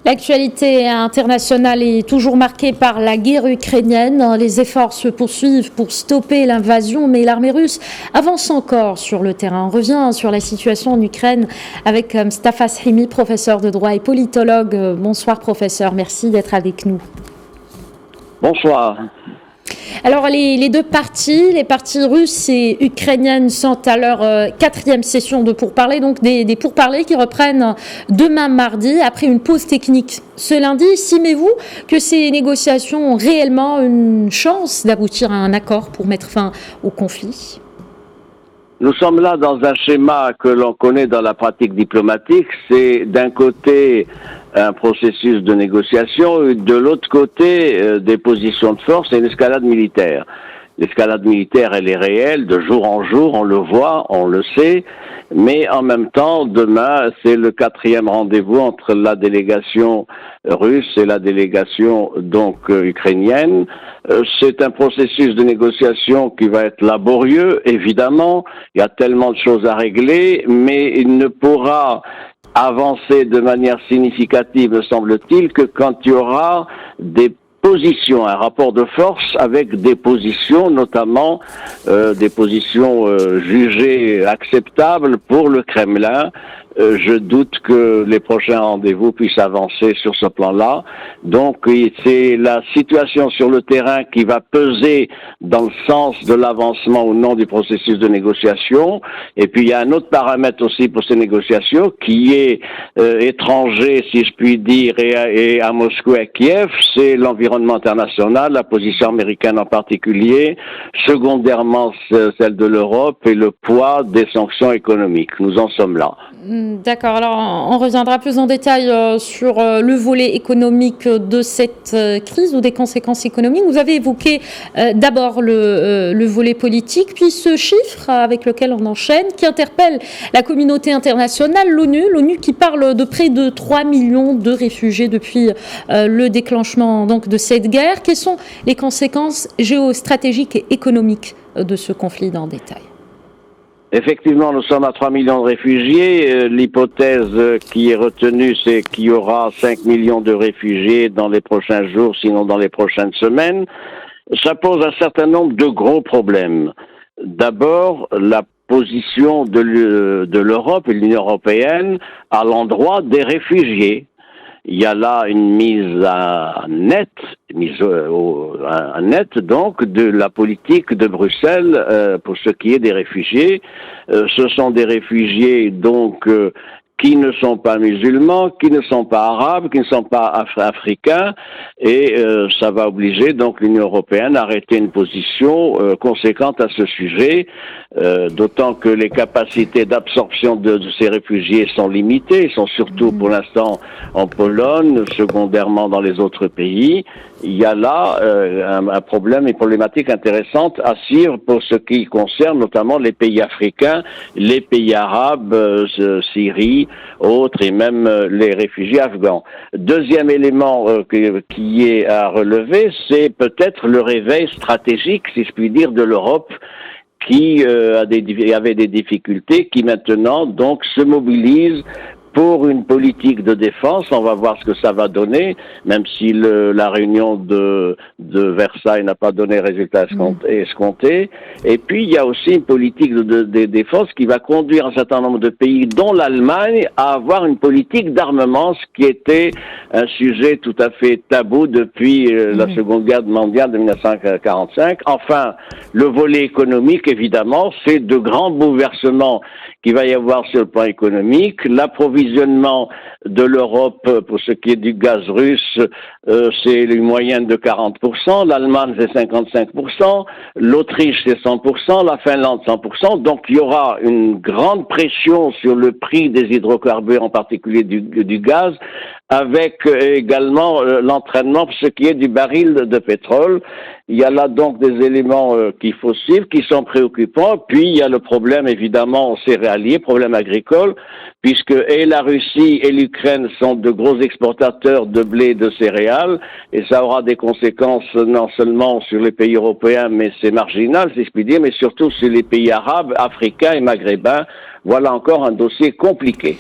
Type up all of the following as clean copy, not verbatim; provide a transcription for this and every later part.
L'actualité internationale est toujours marquée par la guerre ukrainienne. Les efforts se poursuivent pour stopper l'invasion, mais l'armée russe avance encore sur le terrain. On revient sur la situation en Ukraine avec Mustafa Sahimi, professeur de droit et politologue. Bonsoir professeur, merci d'être avec nous. Bonsoir. Alors les deux parties, les parties russes et ukrainiennes sont à leur quatrième session de pourparlers, donc des pourparlers qui reprennent demain mardi après une pause technique ce lundi. Estimez-vous que ces négociations ont réellement une chance d'aboutir à un accord pour mettre fin au conflit ? Nous sommes là dans un schéma que l'on connaît dans la pratique diplomatique. C'est d'un côté un processus de négociation et de l'autre côté des positions de force et une escalade militaire. L'escalade militaire, elle est réelle, de jour en jour, on le voit, on le sait, mais en même temps, demain, c'est le quatrième rendez-vous entre la délégation russe et la délégation donc ukrainienne. C'est un processus de négociation qui va être laborieux, évidemment, il y a tellement de choses à régler, mais il ne pourra avancer de manière significative, me semble-t-il, que quand il y aura des positions, un rapport de force avec des positions, notamment des positions jugées acceptables pour le Kremlin. Je doute que les prochains rendez-vous puissent avancer sur ce plan-là. Donc, c'est la situation sur le terrain qui va peser dans le sens de l'avancement ou non du processus de négociation. Et puis, il y a un autre paramètre aussi pour ces négociations qui est étranger, si je puis dire, et à Moscou et à Kiev, c'est l'environnement international, la position américaine en particulier, secondairement celle de l'Europe et le poids des sanctions économiques. Nous en sommes là. D'accord, alors on reviendra plus en détail sur le volet économique de cette crise ou des conséquences économiques. Vous avez évoqué d'abord le volet politique, puis ce chiffre avec lequel on enchaîne, qui interpelle la communauté internationale, l'ONU qui parle de près de 3 millions de réfugiés depuis le déclenchement donc, de cette guerre. Quelles sont les conséquences géostratégiques et économiques de ce conflit dans le détail ? Effectivement, nous sommes à 3 millions de réfugiés. L'hypothèse qui est retenue, c'est qu'il y aura 5 millions de réfugiés dans les prochains jours, sinon dans les prochaines semaines. Ça pose un certain nombre de gros problèmes. D'abord, la position de l'Europe et de l'Union européenne à l'endroit des réfugiés. Il y a là une mise à net donc de la politique de Bruxelles pour ce qui est des réfugiés. Ce sont des réfugiés donc qui ne sont pas musulmans, qui ne sont pas arabes, qui ne sont pas africains, et ça va obliger donc l'Union européenne à arrêter une position conséquente à ce sujet, d'autant que les capacités d'absorption de ces réfugiés sont limitées, ils sont surtout pour l'instant en Pologne, secondairement dans les autres pays. Il y a là un problème, une problématique intéressante à suivre pour ce qui concerne notamment les pays africains, les pays arabes, Syrie, autres et même les réfugiés afghans. Deuxième élément qui est à relever, c'est peut-être le réveil stratégique, si je puis dire, de l'Europe qui avait des difficultés, qui maintenant donc se mobilise pour une politique de défense. On va voir ce que ça va donner, même si la réunion de Versailles n'a pas donné résultat escompté. Et puis, il y a aussi une politique de défense qui va conduire un certain nombre de pays, dont l'Allemagne, à avoir une politique d'armement, ce qui était un sujet tout à fait tabou depuis la Seconde Guerre mondiale de 1945. Enfin, le volet économique, évidemment, c'est de grands bouleversements qu'il va y avoir sur le plan économique. L'approvisionnement de l'Europe pour ce qui est du gaz russe, c'est une moyenne de 40%, l'Allemagne c'est 55%, l'Autriche c'est 100%, la Finlande 100%, donc il y aura une grande pression sur le prix des hydrocarbures, en particulier du gaz, avec également l'entraînement pour ce qui est du baril de pétrole. Il y a là donc des éléments qu'il faut suivre, qui sont préoccupants. Puis il y a le problème évidemment céréalier, problème agricole, puisque et la Russie et l'Ukraine sont de gros exportateurs de blé et de céréales, et ça aura des conséquences non seulement sur les pays européens, mais c'est marginal, si je puis dire, mais surtout sur les pays arabes, africains et maghrébins. Voilà encore un dossier compliqué.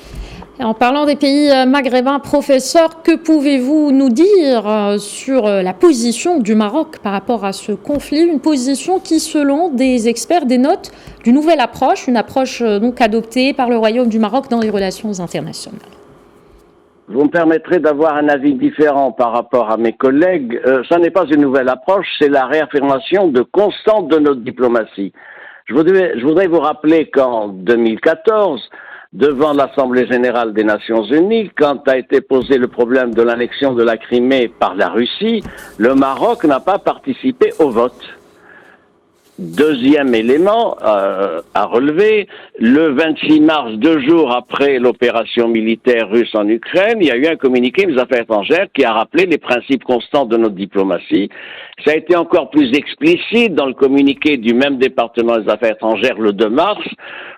En parlant des pays maghrébins, professeur, que pouvez-vous nous dire sur la position du Maroc par rapport à ce conflit? Une position qui, selon des experts, dénote d'une nouvelle approche, une approche donc adoptée par le Royaume du Maroc dans les relations internationales. Vous me permettrez d'avoir un avis différent par rapport à mes collègues. Ça n'est pas une nouvelle approche, c'est la réaffirmation de constante de notre diplomatie. Je voudrais vous rappeler qu'en 2014, devant l'Assemblée générale des Nations unies, quand a été posé le problème de l'annexion de la Crimée par la Russie, le Maroc n'a pas participé au vote. Deuxième élément à relever, le 26 mars, 2 jours après l'opération militaire russe en Ukraine, il y a eu un communiqué des Affaires étrangères qui a rappelé les principes constants de notre diplomatie. Ça a été encore plus explicite dans le communiqué du même département des Affaires étrangères le 2 mars,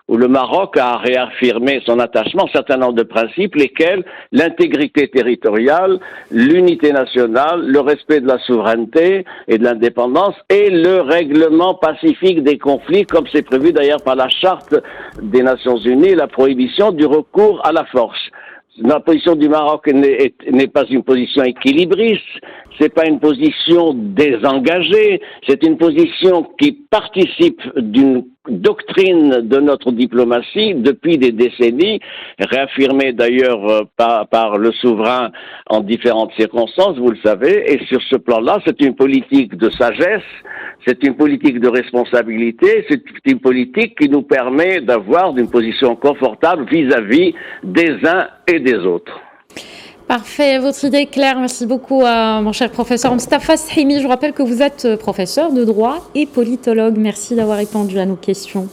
où le Maroc a réaffirmé son attachement à un certain nombre de principes, lesquels l'intégrité territoriale, l'unité nationale, le respect de la souveraineté et de l'indépendance et le règlement pacifique des conflits, comme c'est prévu d'ailleurs par la Charte des Nations Unies, la prohibition du recours à la force. La position du Maroc n'est pas une position équilibriste, c'est pas une position désengagée, c'est une position qui participe d'une doctrine de notre diplomatie depuis des décennies, réaffirmée d'ailleurs par le souverain en différentes circonstances, vous le savez, et sur ce plan-là, c'est une politique de sagesse, c'est une politique de responsabilité, c'est une politique qui nous permet d'avoir une position confortable vis-à-vis des uns et des autres. Parfait, votre idée est claire. Merci beaucoup, mon cher professeur Mostafa Sahimi. Je vous rappelle que vous êtes professeur de droit et politologue. Merci d'avoir répondu à nos questions.